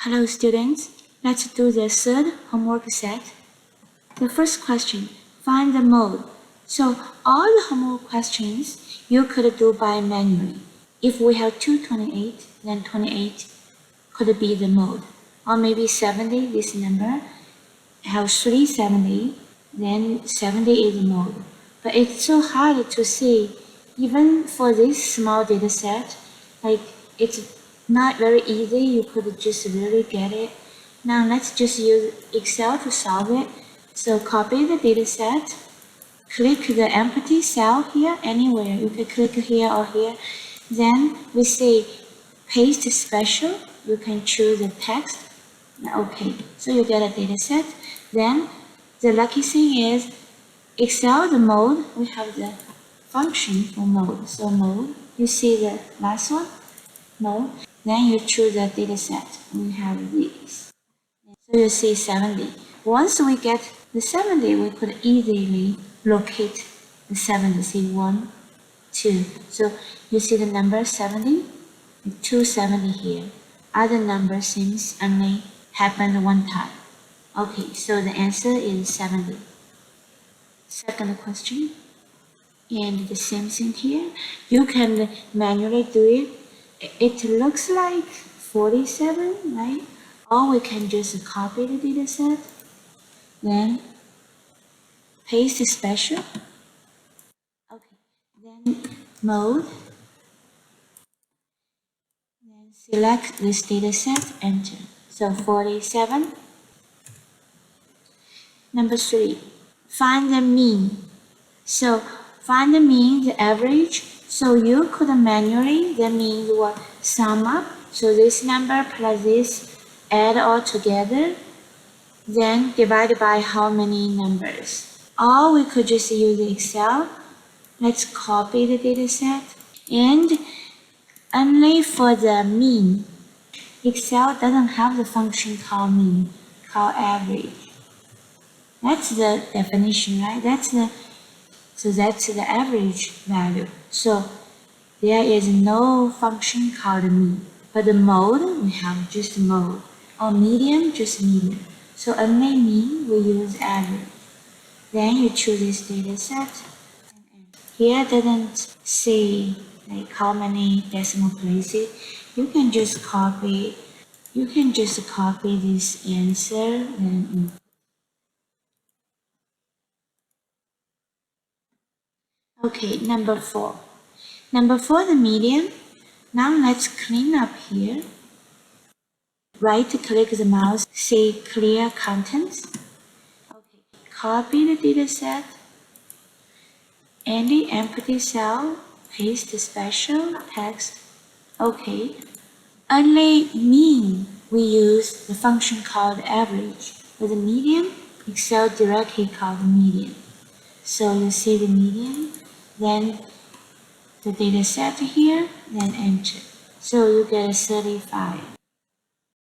Hello students, let's do the third homework set. The first question, find the mode. So all the homework questions you could do by manually. If we have 228, then 28 could be the mode. Or maybe 70, this number, have 370, then 70 is the mode. But it's so hard to see, even for this small data set, like it's not very easy, you could just really get it. Now let's just use Excel to solve it. So copy the data set, click the empty cell here, anywhere, you can click here or here. Then we say paste special, you can choose the text. Okay, so you get a data set. Then the lucky thing is Excel, the mode, we have the function for mode. So mode, you see the last one, mode. Then you choose the data set. We have these. So you see 70. Once we get the 70, we could easily locate the 70. See 1, 2. So you see the number 70, 270 here. Other number seems only happened one time. Okay, so the answer is 70. Second question. And the same thing here. You can manually do it. It looks like 47, right? Or we can just copy the data set, then paste the special. Okay, then mode, then select this data set, enter. So 47. Number 3, find the mean. So find the mean, the average. So you could manually, the mean will sum up. So this number plus this, add all together, then divide by how many numbers. Or we could just use Excel. Let's copy the data set. And only for the mean, Excel doesn't have the function called mean, called average. That's the definition, right? That's the average value. So there is no function called mean. But the mode, we have just mode. Or median, just median. So only mean, we use average. Then you choose this data set. Here doesn't say like how many decimal places. You can just copy this answer and okay, number 4. Number 4, the median. Now let's clean up here. Right-click the mouse, say clear contents. Okay, copy the data set and the empty cell, paste the special text. Okay, only mean we use the function called average. For the median, Excel directly called median. So you see the median, then the data set here, then enter. So you get a 35.